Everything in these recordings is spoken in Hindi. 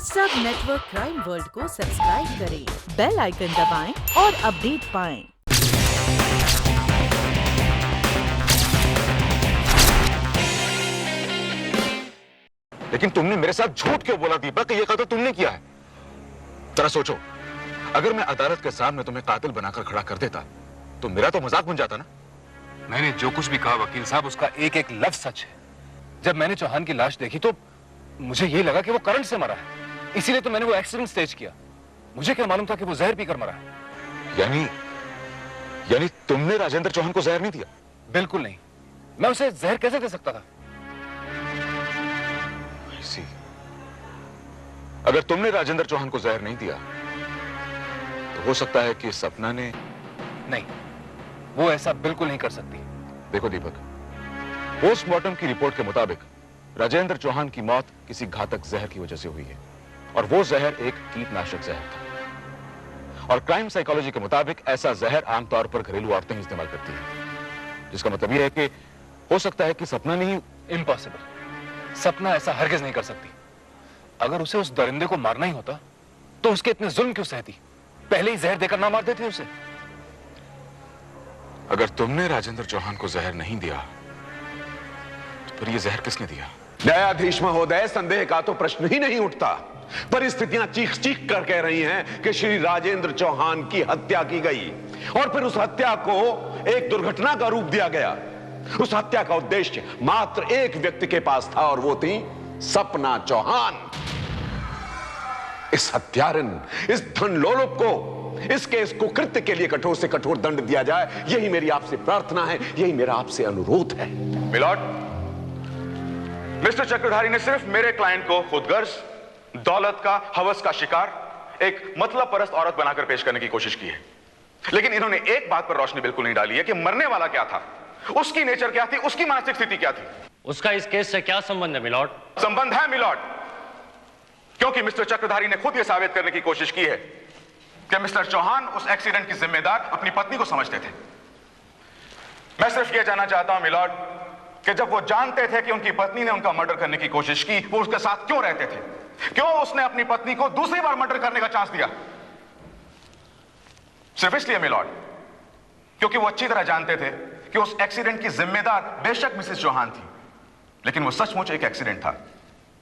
सब नेटवर्क क्राइम वर्ल्ड को सब्सक्राइब करें, बेल आइकन दबाएं और अपडेट पाएं। लेकिन तुमने मेरे साथ झूठ क्यों बोला दीपक कि ये कत्ल तुमने किया है? जरा सोचो, अगर मैं अदालत के सामने तुम्हें कातिल बनाकर खड़ा कर देता तो मेरा तो मजाक बन जाता ना। मैंने जो कुछ भी कहा वकील साहब, उसका एक एक लफ्ज सच है। जब मैंने चौहान की लाश देखी तो मुझे ये लगा कि वो करंट से मरा है, इसीलिए तो मैंने वो एक्सीडेंट स्टेज किया। मुझे क्या मालूम था कि वो जहर पीकर मरा है। यानी तुमने राजेंद्र चौहान को जहर नहीं दिया? बिल्कुल नहीं। मैं उसे जहर कैसे दे सकता था? अगर तुमने राजेंद्र चौहान को जहर नहीं दिया तो हो सकता है कि सपना ने। नहीं, वो ऐसा बिल्कुल नहीं कर सकती। देखो दीपक, पोस्टमार्टम की रिपोर्ट के मुताबिक राजेंद्र चौहान की मौत किसी घातक जहर की वजह से हुई है और वो जहर एक कीटनाशक जहर था। और क्राइम साइकोलॉजी के मुताबिक ऐसा जहर आमतौर पर घरेलू औरतें ही इस्तेमाल करती हैं, जिसका मतलब यह है कि हो सकता है कि सपना ने ही। इम्पॉसिबल। सपना ऐसा हरगिज नहीं कर सकती। अगर उसे उस दरिंदे को मारना ही होता तो उसके इतने जुल्म क्यों सहती? पहले ही जहर देकर ना मार देती उसे। अगर तुमने राजेंद्र चौहान को जहर नहीं दिया तो फिर ये जहर किसने दिया? न्यायाधीश महोदय, संदेह का तो प्रश्न ही नहीं उठता। परिस्थितियां चीख चीख कर कह रही हैं कि श्री राजेंद्र चौहान की हत्या की गई और फिर उस हत्या को एक दुर्घटना का रूप दिया गया। उस हत्या का उद्देश्य मात्र एक व्यक्ति के पास था और वो थी सपना चौहान। इस हत्यारन, इस धनलोलुप को इसके इस कुकृत्य के लिए कठोर से कठोर दंड दिया जाए, यही मेरी आपसे प्रार्थना है, यही मेरा आपसे अनुरोध है। मिलॉर्ड, मिस्टर चक्रधारी ने सिर्फ मेरे क्लाइंट को खुदगर्ज, दौलत का, हवस का शिकार, एक मतलब परस्त औरत बनाकर पेश करने की कोशिश की है। लेकिन इन्होंने एक बात पर रोशनी बिल्कुल नहीं डाली है कि मरने वाला क्या था, उसकी नेचर क्या थी, उसकी मानसिक स्थिति क्या थी। उसका इस केस से क्या संबंध है मिलॉर्ड? संबंध है मिलॉर्ड, क्योंकि मिस्टर चक्रधारी ने खुद यह साबित करने की कोशिश की है कि मिस्टर चौहान उस एक्सीडेंट की जिम्मेदार अपनी पत्नी को समझते थे। मैं सिर्फ यह जानना चाहता हूं मिलॉर्ड कि जब वो जानते थे कि उनकी पत्नी ने उनका मर्डर करने की कोशिश की, वो उसके साथ क्यों रहते थे? क्यों उसने अपनी पत्नी को दूसरी बार मर्डर करने का चांस दिया? सिर्फ इसलिए मिलॉर्ड क्योंकि वो अच्छी तरह जानते थे कि उस एक्सीडेंट की जिम्मेदार बेशक मिसेस चौहान थी, लेकिन वो सचमुच एक एक्सीडेंट था,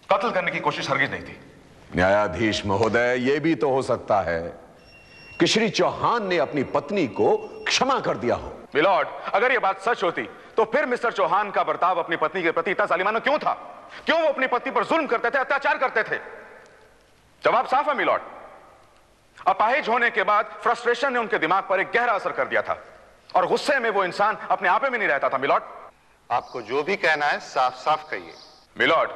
कत्ल करने की कोशिश हरगिज नहीं थी। न्यायाधीश महोदय, यह भी तो हो सकता है कि श्री चौहान ने अपनी पत्नी को क्षमा कर दिया हो। मिलॉर्ड, अगर यह बात सच होती तो फिर मिस्टर चौहान का बर्ताव अपनी पत्नी के प्रति इतना जालिमाना क्यों था? क्यों वो अपनी पत्नी पर जुल्म करते थे, अत्याचार करते थे? जवाब साफ है मिलॉर्ड। अपाहिज होने के बाद फ्रस्ट्रेशन ने उनके दिमाग पर एक गहरा असर कर दिया था और गुस्से में वो इंसान अपने आपे में नहीं रहता था। मिलॉर्ड, आपको जो भी कहना है साफ साफ कहिए। मिलॉर्ड,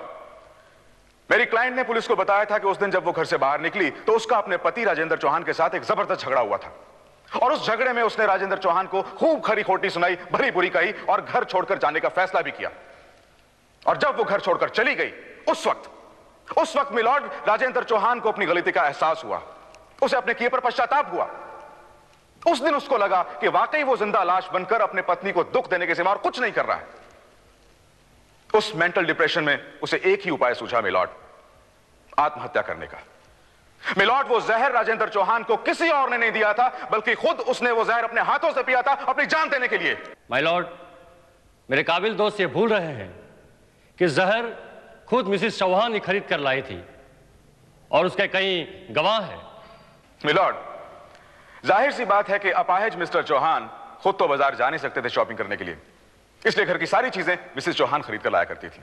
मेरी क्लाइंट ने पुलिस को बताया था कि उस दिन जब वो घर से बाहर निकली तो उसका अपने पति राजेंद्र चौहान के साथ एक जबरदस्त झगड़ा हुआ था और उस झगड़े में उसने राजेंद्र चौहान को खूब खरी खोटी सुनाई, भरी बुरी कही और घर छोड़कर जाने का फैसला भी किया। और जब वो घर छोड़कर चली गई, उस वक्त मिलॉर्ड, राजेंद्र चौहान को अपनी गलती का एहसास हुआ, उसे अपने किए पर पश्चाताप हुआ। उस दिन उसको लगा कि वाकई वो जिंदा लाश बनकर अपने पत्नी को दुख देने के सिवा और कुछ नहीं कर रहा है। उस मेंटल डिप्रेशन में उसे एक ही उपाय सूझा मिलॉर्ड, आत्महत्या करने का। मिलॉर्ड, वो जहर राजेंद्र चौहान को किसी और ने नहीं दिया था, बल्कि खुद उसने वो जहर अपने हाथों से पिया था अपनी जान देने के लिए। माय लॉर्ड, मेरे काबिल दोस्त ये भूल रहे हैं कि जहर खुद मिसेस चौहान ही खरीद कर लाई थी और उसके कई गवाह हैं। मिलॉर्ड, जाहिर सी बात है कि अपाहिज मिस्टर चौहान खुद तो बाजार जा नहीं सकते थे शॉपिंग करने के लिए, इसलिए घर की सारी चीजें मिसेस चौहान खरीद कर लाया करती थी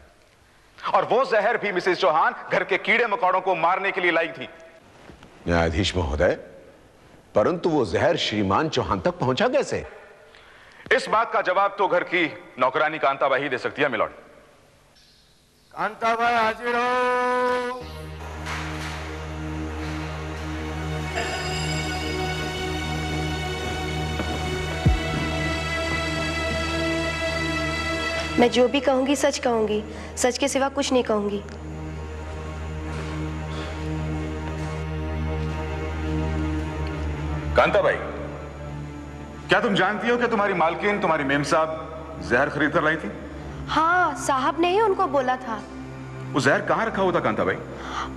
और वो जहर भी मिसेस चौहान घर के कीड़े मकोड़ों को मारने के लिए लाई थी। न्यायाधीश महोदय, परंतु वो जहर श्रीमान चौहान तक पहुंचा कैसे? इस बात का जवाब तो घर की नौकरानी कांताबाई ही दे सकती है मिलॉर्ड। कांताबाई हाजिर हो। मैं जो भी कहूंगी सच कहूंगी, सच के सिवा कुछ नहीं कहूंगी। कांताबाई, क्या तुम जानती हो कि तुम्हारी मालकिन, तुम्हारी मेम साहब जहर खरीद कर लाई थी? हाँ, साहब ने ही उनको बोला था। वो जहर कहाँ रखा हुआ था कांताबाई?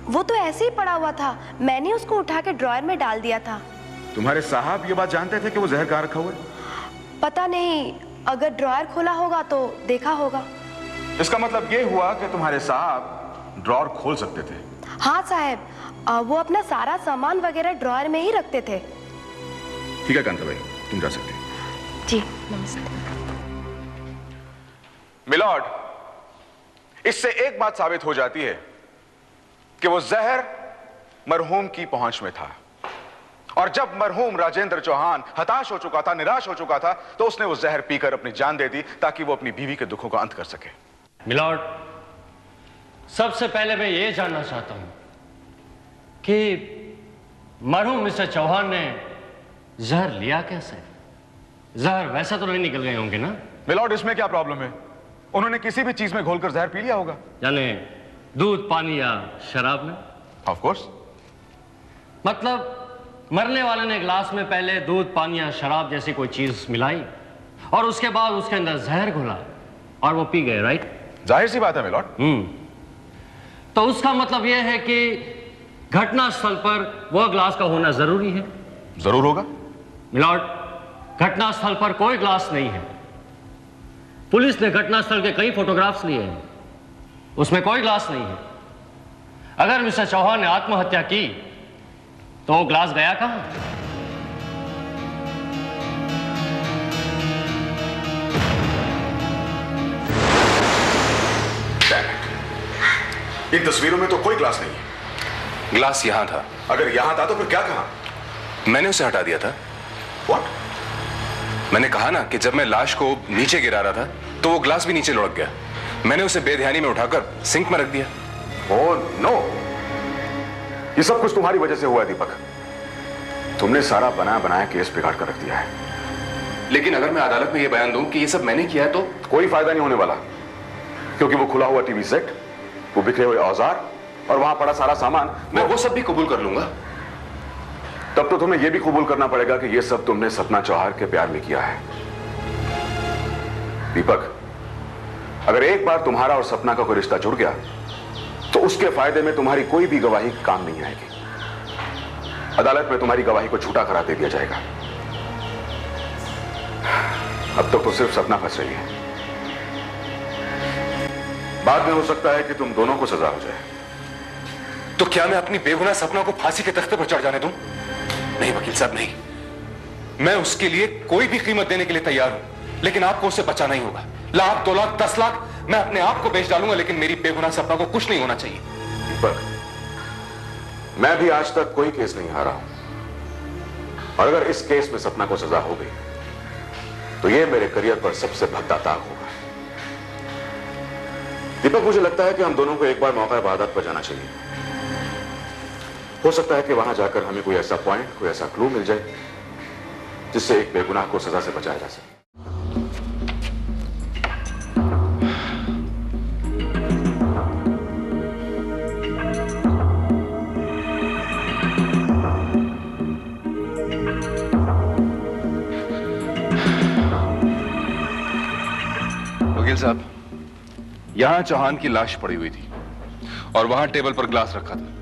वो तो ऐसे ही पड़ा हुआ था, मैंने उसको उठा के ड्रॉयर में डाल दिया था। तुम्हारे साहब ये बात जानते थे कि वो जहर कहाँ रखा हुआ है? पता नहीं, अगर ड्रॉयर खोला होगा तो देखा होगा। इसका मतलब ये हुआ कि तुम्हारे साहब ड्रॉर खोल सकते थे? हाँ साहब, वो अपना सारा सामान वगैरह ड्रॉयर में ही रखते थे। ठीक है कांता भाई, तुम जा सकते हो। जी नमस्ते। मिलॉर्ड, इससे एक बात साबित हो जाती है कि वो जहर मरहूम की पहुंच में था, और जब मरहूम राजेंद्र चौहान हताश हो चुका था, निराश हो चुका था, तो उसने वो जहर पीकर अपनी जान दे दी ताकि वो अपनी बीवी के दुखों का अंत कर सके। मिलॉर्ड, सबसे पहले मैं ये जानना चाहता हूं कि मरहूम मिस्टर चौहान ने जहर लिया कैसे? जहर वैसा तो नहीं निकल गए होंगे ना? मिलॉर्ड, इसमें क्या प्रॉब्लम है? उन्होंने किसी भी चीज में घोलकर जहर पी लिया होगा। यानी दूध, पानी या शराब में? Of course. मतलब मरने वाले ने ग्लास में पहले दूध, पानी या शराब जैसी कोई चीज मिलाई और उसके बाद उसके अंदर जहर घोला और वो पी गए, राइट? जाहिर सी बात है मिलॉर्ड। तो उसका मतलब यह है कि घटना स्थल पर वह ग्लास का होना जरूरी है। जरूर होगा मिलॉर्ड, घटना स्थल पर कोई ग्लास नहीं है। पुलिस ने घटना स्थल के कई फोटोग्राफ्स लिए हैं, उसमें कोई ग्लास नहीं है। अगर मिस्टर चौहान ने आत्महत्या की तो वो ग्लास गया कहां? इन तस्वीरों में तो कोई ग्लास नहीं है। ग्लास यहां था। अगर यहां था तो फिर क्या कहा? मैंने उसे हटा दिया था। What? मैंने कहा ना कि जब मैं लाश को नीचे गिरा रहा था तो वो ग्लास भी नीचे लुढ़क गया। मैंने उसे बेध्यानी में उठाकर सिंक में रख दिया। ओह नो, ये सब कुछ तुम्हारी वजह से हुआ है दीपक। तुमने सारा बनाया बनाया केस बिगाड़ कर रख दिया है। लेकिन अगर मैं अदालत में यह बयान दूं कि ये सब मैंने किया है तो कोई फायदा नहीं होने वाला, क्योंकि वो खुला हुआ टीवी सेट, वो बिखरे हुए औजार और वहां पड़ा सारा सामान, मैं वो सब भी कबूल कर लूंगा। तब तो तुम्हें यह भी कबूल करना पड़ेगा कि यह सब तुमने सपना चौहान के प्यार में किया है। दीपक, अगर एक बार तुम्हारा और सपना का कोई रिश्ता जुड़ गया तो उसके फायदे में तुम्हारी कोई भी गवाही काम नहीं आएगी। अदालत में तुम्हारी गवाही को झूठा करार दे दिया जाएगा। अब तो सिर्फ सपना फंस रही है, बाद में हो सकता है कि तुम दोनों को सजा हो जाए। तो क्या मैं अपनी बेगुनाह सपना को फांसी के तख्ते पर चढ़ जाने दूं? नहीं वकील साहब, नहीं। मैं उसके लिए कोई भी कीमत देने के लिए तैयार हूं, लेकिन आपको उससे बचाना ही होगा। लाख, 2 लाख, 10 लाख, मैं अपने आप को बेच डालूंगा, लेकिन मेरी बेगुनाह सपना को कुछ नहीं होना चाहिए। दीपक, मैं भी आज तक कोई केस नहीं हारा हूं, और अगर इस केस में सपना को सजा हो गई तो यह मेरे करियर पर सबसे भद्दा दाग होगा। दीपक, मुझे लगता है कि हम दोनों को एक बार मौका वारदात पर जाना चाहिए। हो सकता है कि वहां जाकर हमें कोई ऐसा पॉइंट, कोई ऐसा क्लू मिल जाए जिससे एक बेगुनाह को सजा से बचाया जा सके। वकील साहब, यहां चौहान की लाश पड़ी हुई थी और वहां टेबल पर ग्लास रखा था।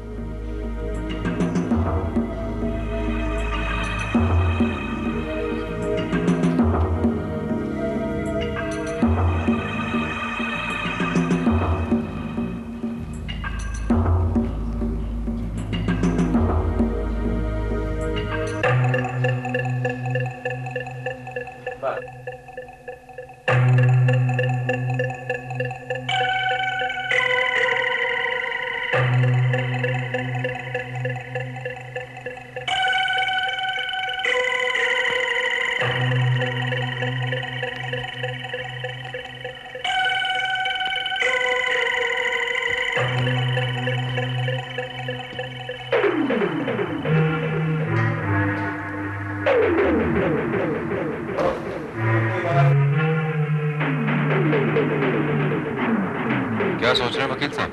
क्या सोच रहे हैं वकील साहब?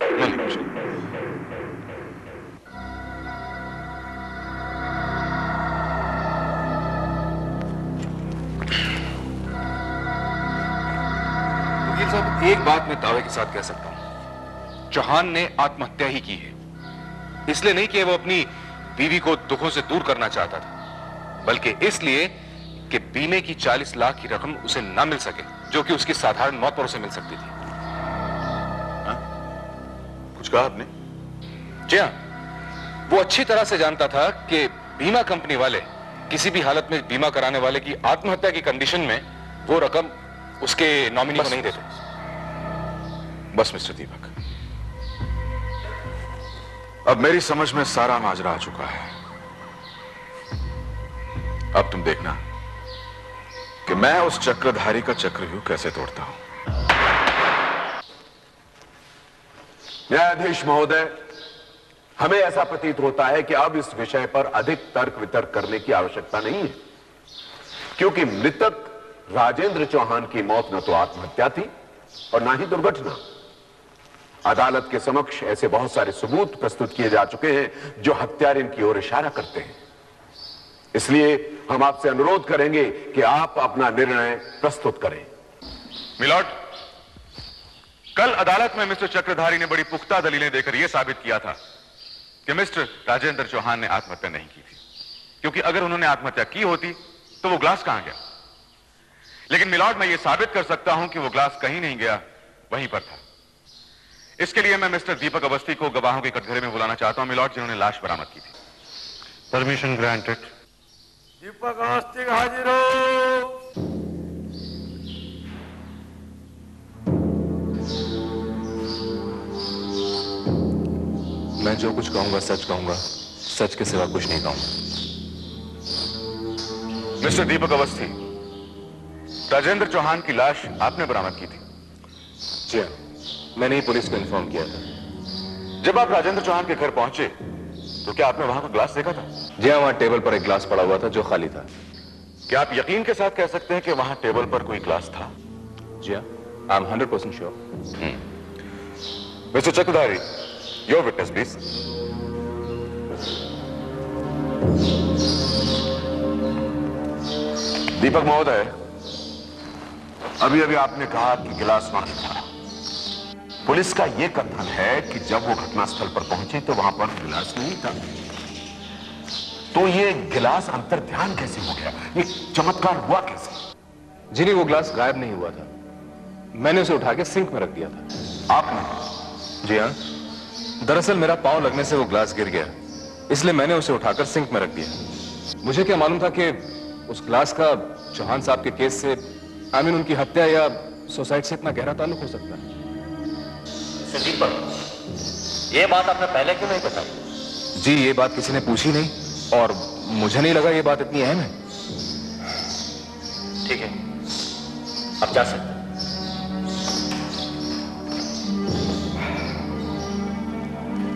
नहीं कुछ नहीं। वकील साहब, एक बात मैं दावे के साथ कह सकता हूं चौहान ने आत्महत्या ही की है। इसलिए नहीं कि वो अपनी बीवी को दुखों से दूर करना चाहता था, बल्कि इसलिए कि बीमे की 40 लाख की रकम उसे ना मिल सके, जो कि उसकी साधारण मौत पर उसे मिल सकती थी। कुछ कहा आपने? जी हां, वो अच्छी तरह से जानता था कि बीमा कंपनी वाले किसी भी हालत में बीमा कराने वाले की आत्महत्या की कंडीशन में वो रकम उसके नॉमिनी को नहीं देते। बस मिस्टर दीपक, अब मेरी समझ में सारा माजरा आ चुका है। अब तुम देखना कि मैं उस चक्रधारी का चक्रव्यूह कैसे तोड़ता हूं। न्यायाधीश महोदय, हमें ऐसा प्रतीत होता है कि अब इस विषय पर अधिक तर्क वितर्क करने की आवश्यकता नहीं है, क्योंकि मृतक राजेंद्र चौहान की मौत न तो आत्महत्या थी और ना ही दुर्घटना। अदालत के समक्ष ऐसे बहुत सारे सबूत प्रस्तुत किए जा चुके हैं जो हत्यारिन की ओर इशारा करते हैं। इसलिए हम आपसे अनुरोध करेंगे कि आप अपना निर्णय प्रस्तुत करें। मिलॉर्ड, कल अदालत में मिस्टर चक्रधारी ने बड़ी पुख्ता दलीलें देकर यह साबित किया था कि मिस्टर राजेंद्र चौहान ने आत्महत्या नहीं की थी, क्योंकि अगर उन्होंने आत्महत्या की होती तो वो ग्लास कहां गया। लेकिन मिलॉर्ड, मैं ये साबित कर सकता हूं कि वो ग्लास कहीं नहीं गया, वहीं पर था। इसके लिए मैं मिस्टर दीपक अवस्थी को गवाहों के कटघरे में बुलाना चाहता हूं मिलॉर्ड, जिन्होंने लाश बरामद की थी। Permission granted. दीपक अवस्थी हाजिर हो। मैं जो कुछ कहूंगा सच कहूंगा, सच के सिवा कुछ नहीं कहूंगा। मिस्टर दीपक अवस्थी, राजेंद्र चौहान की लाश आपने बरामद की थी? जी हाँ, मैंने ही पुलिस को इन्फॉर्म किया था। जब आप राजेंद्र चौहान के घर पहुंचे तो क्या आपने वहां का ग्लास देखा था? जी हाँ, वहां टेबल पर एक ग्लास पड़ा हुआ था जो खाली था। क्या आप यकीन के साथ कह सकते हैं कि वहां टेबल पर कोई ग्लास था? जी हाँ, I am 100% sure. Mister Chakradhari, your witness please. Deepak महोदय, अभी अभी आपने कहा कि गिलास वहां था। पुलिस का यह कथन है कि जब वो घटनास्थल पर पहुंचे तो वहां पर गिलास नहीं था। तो ये गिलास अंतर ध्यान कैसे हो गया? ये चमत्कार हुआ कैसे? जी नहीं, वो ग्लास गायब नहीं हुआ था, मैंने उसे उठा के सिंक में रख दिया था। आपने? जी हाँ, दरअसल मेरा पांव लगने से वो ग्लास गिर गया, इसलिए मैंने उसे उठाकर सिंक में रख दिया। मुझे क्या मालूम था कि उस ग्लास का चौहान साहब के केस से, उनकी हत्या या सुसाइड से इतना गहरा ताल्लुक हो सकता है। दीपक, ये बात आपने पहले क्यों नहीं बताई? जी, ये बात किसी ने पूछी नहीं और मुझे नहीं लगा ये बात इतनी अहम है। ठीक है, अब जा सकते हैं।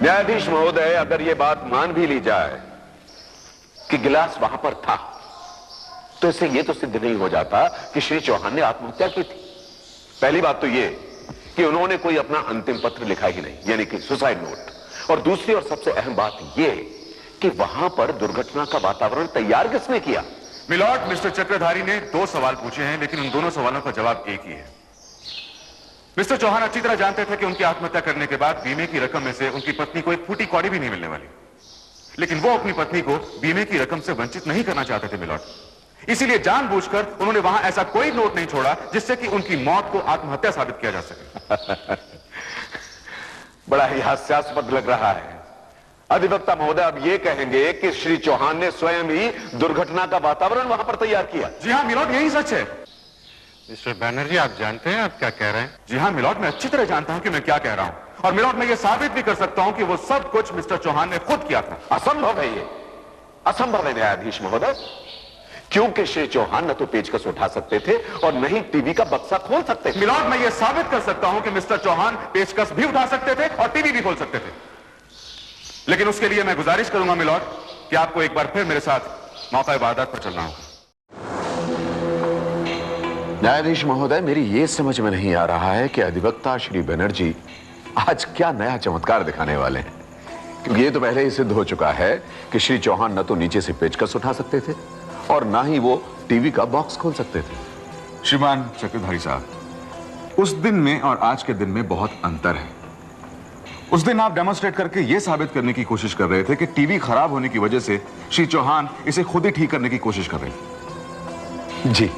न्यायाधीश महोदय, अगर यह बात मान भी ली जाए कि गिलास वहां पर था, तो इससे यह तो सिद्ध नहीं हो जाता कि श्री चौहान ने आत्महत्या की थी। पहली बात तो यह कि उन्होंने कोई अपना अंतिम पत्र लिखा ही नहीं, यानी कि सुसाइड नोट। और दूसरी और सबसे अहम बात यह कि वहां पर दुर्घटना का वातावरण तैयार किसने किया? मिलॉर्ड, मिस्टर चक्रधारी ने 2 सवाल पूछे हैं, लेकिन उन दोनों सवालों का जवाब एक ही है। मिस्टर चौहान अच्छी तरह जानते थे कि उनकी आत्महत्या करने के बाद बीमे की रकम में से उनकी पत्नी को एक फूटी कौड़ी भी नहीं मिलने वाली, लेकिन वो अपनी पत्नी को बीमे की रकम से वंचित नहीं करना चाहते थे मिलॉर्ड। इसीलिए जानबूझकर उन्होंने वहां ऐसा कोई नोट नहीं छोड़ा जिससे कि उनकी मौत को आत्महत्या साबित किया जा सके। बड़ा ही हास्यास्पद लग रहा है। अधिवक्ता महोदय, अब यह कहेंगे कि श्री चौहान ने स्वयं ही दुर्घटना का वातावरण वहां पर तैयार किया? जी हां मिलॉर्ड, यही सच है। मिस्टर बैनर्जी, आप जानते हैं आप क्या कह रहे हैं? जी हां मिलॉर्ड, मैं अच्छी तरह जानता हूं कि मैं क्या कह रहा हूं। और मिलॉर्ड, मैं ये साबित भी कर सकता हूं कि वो सब कुछ मिस्टर चौहान ने खुद किया था। असंभव है, ये असंभव है न्यायाधीश महोदय, क्योंकि श्री चौहान न तो पेचकस उठा सकते थे और न ही टीवी का बक्सा खोल सकते थे। मिलॉर्ड, मैं ये साबित कर सकता हूं कि मिस्टर चौहान पेचकस भी उठा सकते थे और टीवी भी खोल सकते थे। लेकिन उसके लिए मैं गुजारिश करूंगा मिलॉर्ड कि आपको एक बार फिर मेरे साथ मौका वारदात पर चलना होगा। न्यायाधीश महोदय, मेरी यह समझ में नहीं आ रहा है कि अधिवक्ता श्री बनर्जी आज क्या नया चमत्कार दिखाने वाले हैं, क्योंकि यह तो पहले ही सिद्ध हो चुका है कि श्री चौहान न तो नीचे से पेचकस उठा सकते थे और ना ही वो टीवी का बॉक्स खोल सकते थे। श्रीमान चक्रधारी साहब, उस दिन में और आज के दिन में बहुत अंतर है। उस दिन आप डेमोन्स्ट्रेट करके यह साबित करने की कोशिश कर रहे थे कि टीवी खराब होने की वजह से श्री चौहान इसे खुद ही ठीक करने की कोशिश कर रहे थे। जी,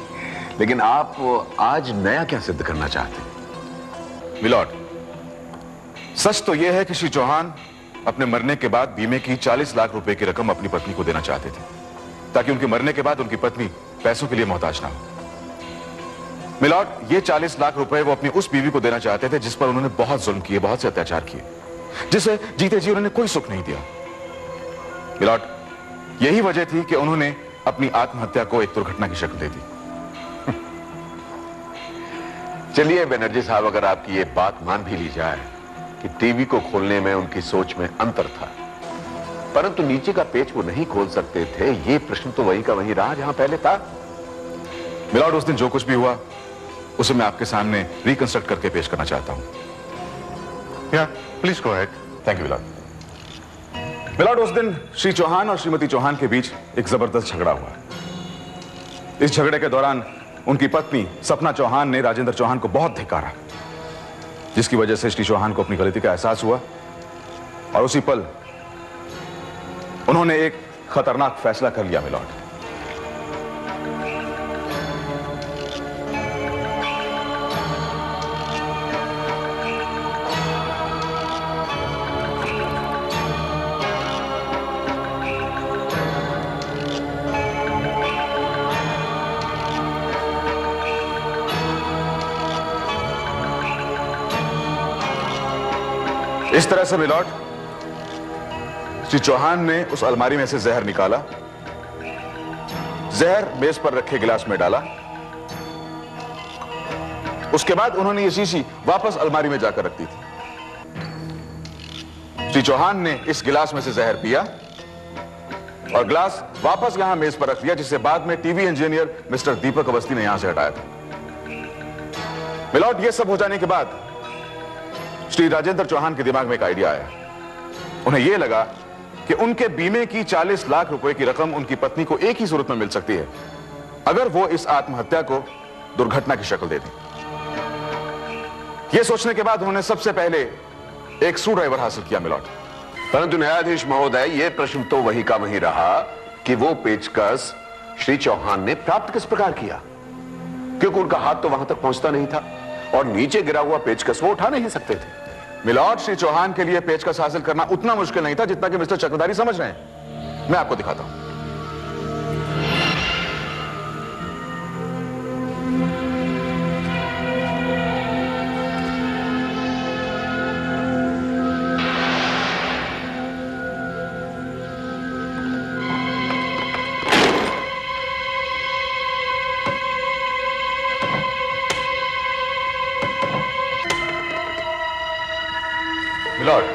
लेकिन आप आज नया क्या सिद्ध करना चाहते हैं? मिलॉर्ड, सच तो यह है कि श्री चौहान अपने मरने के बाद बीमे की 40 लाख रुपए की रकम अपनी पत्नी को देना चाहते थे, ताकि उनके मरने के बाद उनकी पत्नी पैसों के लिए मोहताज ना हो। मिलॉर्ड, ये 40 लाख रुपए वो अपनी उस बीवी को देना चाहते थे जिस पर उन्होंने बहुत जुल्म किए, बहुत से अत्याचार किए, जिसे जीते जी उन्होंने कोई सुख नहीं दिया। मिलॉर्ड, यही वजह थी कि उन्होंने अपनी आत्महत्या को एक दुर्घटना की शक्ल दे दी। चलिए बनर्जी साहब, अगर आपकी ये बात मान भी ली जाए कि टीवी को खोलने में उनकी सोच में अंतर था, परंतु नीचे का पेच वो नहीं खोल सकते थे, ये प्रश्न तो वही का वही रहा जहां पहले था। मिलॉर्ड, उस दिन जो कुछ भी हुआ उसे मैं आपके सामने रिकंस्ट्रक्ट करके पेश करना चाहता हूं। Please go ahead. Thank you milord. Milord, उस दिन श्री चौहान और श्रीमती चौहान के बीच एक जबरदस्त झगड़ा हुआ। इस झगड़े के दौरान उनकी पत्नी सपना चौहान ने राजेंद्र चौहान को बहुत धिक्कारा, जिसकी वजह से श्री चौहान को अपनी गलती का एहसास हुआ और उसी पल उन्होंने एक खतरनाक फैसला कर लिया। मिलॉर्ड, इस तरह से मिलॉर्ड, श्री चौहान ने उस अलमारी में से जहर निकाला, जहर मेज पर रखे गिलास में डाला, उसके बाद उन्होंने ये शीशी वापस अलमारी में जाकर रख दी थी। श्री चौहान ने इस गिलास में से जहर पिया और गिलास वापस यहां मेज पर रख दिया, जिसे बाद में टीवी इंजीनियर मिस्टर दीपक अवस्थी ने यहां से हटाया था। मिलॉर्ड, यह सब हो जाने के बाद श्री राजेंद्र चौहान के दिमाग में एक आइडिया आया। उन्हें यह लगा कि उनके बीमे की 40 लाख रुपए की रकम उनकी पत्नी को एक ही सूरत में मिल सकती है, अगर वो इस आत्महत्या को दुर्घटना की शक्ल दे दें। यह सोचने के बाद उन्होंने सबसे पहले एक स्क्रू ड्राइवर हासिल किया। मिलॉर्ड, परंतु न्यायाधीश महोदय, यह प्रश्न तो वही का वही रहा कि वो पेचकस श्री चौहान ने प्राप्त किस प्रकार किया, क्योंकि उनका हाथ तो वहां तक पहुंचता नहीं था और नीचे गिरा हुआ पेचकस वो उठा नहीं सकते थे। मिलॉर्ड, श्री चौहान के लिए पेचकस हासिल करना उतना मुश्किल नहीं था जितना कि मिस्टर चक्रधारी समझ रहे हैं। मैं आपको दिखाता हूं। मिलॉर्ड,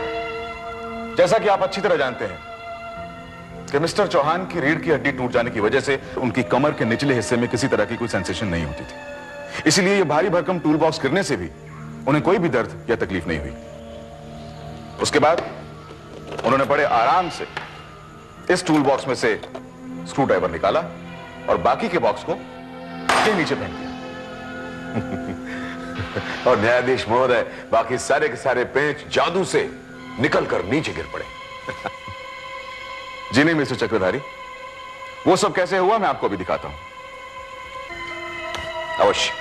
जैसा कि आप अच्छी तरह जानते हैं कि मिस्टर चौहान की रीढ़ की हड्डी टूट जाने की वजह से उनकी कमर के निचले हिस्से में किसी तरह की कोई सेंसेशन नहीं होती थी। इसीलिए यह भारी भरकम टूल बॉक्स गिरने से भी उन्हें कोई भी दर्द या तकलीफ नहीं हुई। उसके बाद उन्होंने बड़े आराम से इस टूल बॉक्स में से स्क्रू ड्राइवर निकाला और बाकी के बॉक्स को के नीचे फेंक दिया। और न्यायाधीश महोदय, बाकी सारे के सारे पेंच जादू से निकलकर नीचे गिर पड़े। जी नहीं मिस्टर चक्रधारी, वो सब कैसे हुआ मैं आपको भी दिखाता हूं। अवश्य।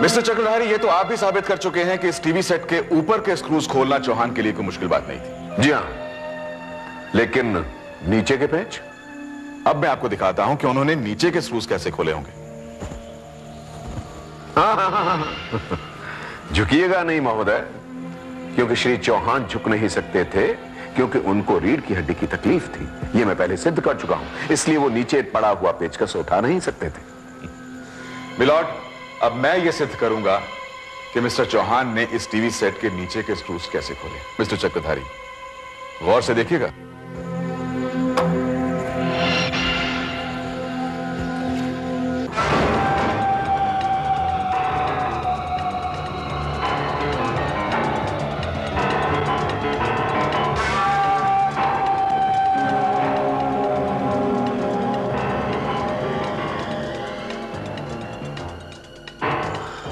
मिस्टर चक्रधारी, ये तो आप भी साबित कर चुके हैं कि इस टीवी सेट के ऊपर के स्क्रूज खोलना चौहान के लिए कोई मुश्किल बात नहीं थी। जी हां, लेकिन नीचे के पेंच? अब मैं आपको दिखाता हूं कि उन्होंने नीचे के स्क्रूज कैसे खोले होंगे। झुकिएगा नहीं महोदय, क्योंकि श्री चौहान झुक नहीं सकते थे, क्योंकि उनको रीढ़ की हड्डी की तकलीफ थी। यह मैं पहले सिद्ध कर चुका हूं, इसलिए वो नीचे पड़ा हुआ पेचकस उठा नहीं सकते थे। मिलॉर्ड, अब मैं यह सिद्ध करूंगा कि मिस्टर चौहान ने इस टीवी सेट के नीचे के स्क्रूज कैसे खोले। मिस्टर चक्रधारी, गौर से देखिएगा।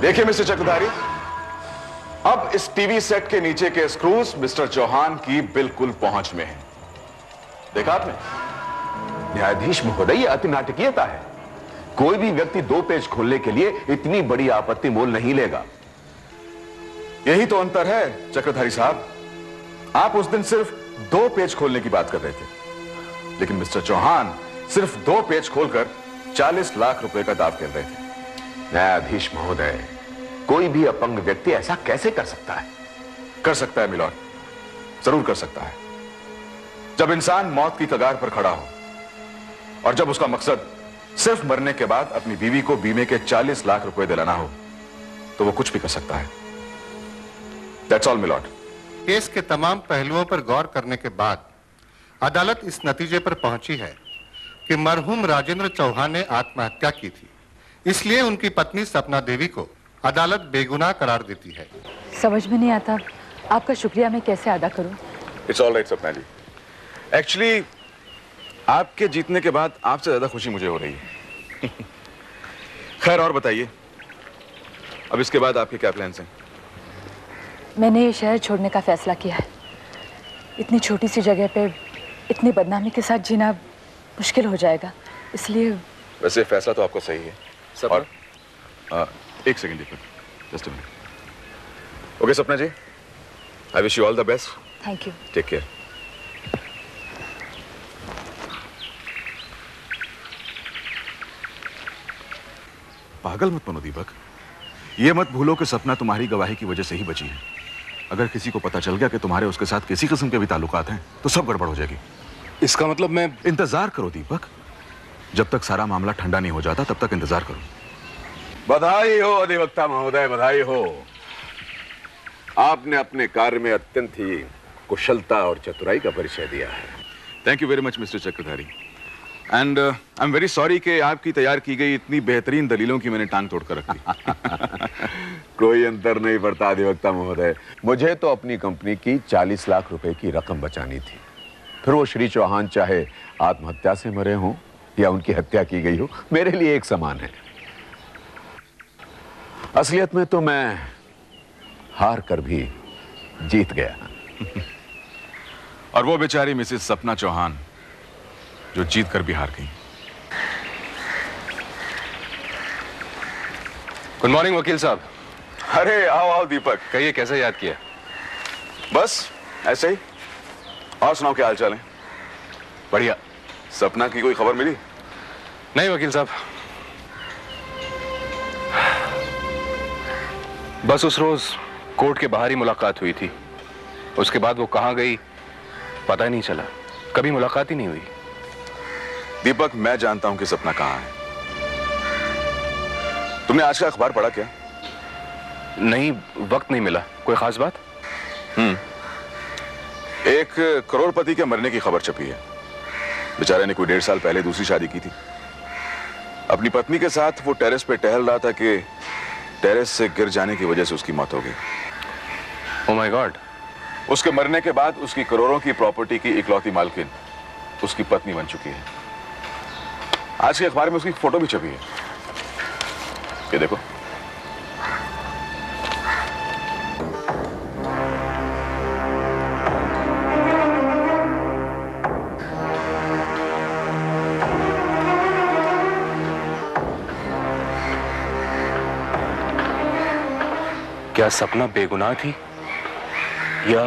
देखिए मिस्टर चक्रधारी, अब इस टीवी सेट के नीचे के स्क्रूज मिस्टर चौहान की बिल्कुल पहुंच में हैं। देखा आपने? न्यायाधीश महोदय, यह अति नाटकीयता है। कोई भी व्यक्ति 2 पेज खोलने के लिए इतनी बड़ी आपत्ति मोल नहीं लेगा। यही तो अंतर है चक्रधारी साहब। आप उस दिन सिर्फ 2 पेज खोलने की बात कर रहे थे, लेकिन मिस्टर चौहान सिर्फ 2 पेज खोलकर 40 लाख रुपए का दाव खेल रहे थे। न्यायाधीश महोदय, कोई भी अपंग व्यक्ति ऐसा कैसे कर सकता है? कर सकता है मिलॉर्ड, जरूर कर सकता है। जब इंसान मौत की कगार पर खड़ा हो और जब उसका मकसद सिर्फ मरने के बाद अपनी बीवी को बीमे के 40 लाख रुपए दिलाना हो, तो वो कुछ भी कर सकता है। That's all milord. केस के तमाम पहलुओं पर गौर करने के बाद अदालत इस नतीजे पर पहुंची है कि मरहूम राजेंद्र चौहान ने आत्महत्या की थी, इसलिए उनकी पत्नी सपना देवी को अदालत बेगुनाह करार देती है। समझ में नहीं आता आपका शुक्रिया मैं कैसे अदा करूं। इट्स ऑल राइट सपना जी। एक्चुअली आपके जीतने के बाद आपसे ज्यादा खुशी मुझे हो रही है। खैर, और बताइए, अब इसके बाद आपके क्या प्लान्स हैं? मैंने ये शहर छोड़ने का फैसला किया है। इतनी छोटी सी जगह पे इतनी बदनामी के साथ जीना मुश्किल हो जाएगा, इसलिए। वैसे फैसला तो आपका सही है। और एक second Deepak, just a minute. Okay Sapna ji, I wish you all the best. Thank you. Take care. पागल मत बनो दीपक। ये मत भूलो कि सपना तुम्हारी गवाही की वजह से ही बची है। अगर किसी को पता चल गया कि तुम्हारे उसके साथ किसी किस्म के भी ताल्लुकात हैं, तो सब गड़बड़ हो जाएगी। इसका मतलब मैं इंतजार करो दीपक, जब तक सारा मामला ठंडा नहीं हो जाता तब तक इंतजार करो। बधाई हो अधिवक्ता महोदय, बधाई हो। आपने अपने कार्य में अत्यंत ही कुशलता और चतुराई का परिचय दिया है। Thank you very much mister Chakradhari. And I am very sorry कि आपकी तैयार की गई इतनी बेहतरीन दलीलों की मैंने टांग तोड़कर रख दी। कोई अंतर नहीं पड़ता अधिवक्ता महोदय। मुझे तो अपनी कंपनी की 40 लाख रुपए की रकम बचानी थी। फिर वो श्री चौहान चाहे आत्महत्या से मरे हों या उनकी हत्या की गई हो, मेरे लिए एक समान है। असलियत में तो मैं हार कर भी जीत गया। और वो बेचारी मिसेस सपना चौहान जो जीत कर भी हार गई। गुड मॉर्निंग वकील साहब। अरे आओ आओ दीपक। कहिए, कैसे याद किया? बस ऐसे ही। और सुनाओ, क्या हाल चाल है? बढ़िया। सपना की कोई खबर मिली? नहीं वकील साहब, बस उस रोज कोर्ट के बाहर ही मुलाकात हुई थी। उसके बाद वो कहां गई पता ही नहीं चला, कभी मुलाकात ही नहीं हुई। दीपक, मैं जानता हूं कि सपना कहां है। तुमने आज का अखबार पढ़ा क्या? नहीं, वक्त नहीं मिला। कोई खास बात? एक करोड़पति के मरने की खबर छपी है। बेचारे ने कोई 1.5 साल पहले दूसरी शादी की थी। अपनी पत्नी के साथ वो टेरेस पे टहल रहा था कि टेरेस से गिर जाने की वजह से उसकी मौत हो गई। Oh my God. उसके मरने के बाद उसकी करोड़ों की प्रॉपर्टी की इकलौती मालकिन उसकी पत्नी बन चुकी है। आज के अखबार में उसकी फोटो भी छपी है, ये देखो। क्या सपना बेगुनाह थी या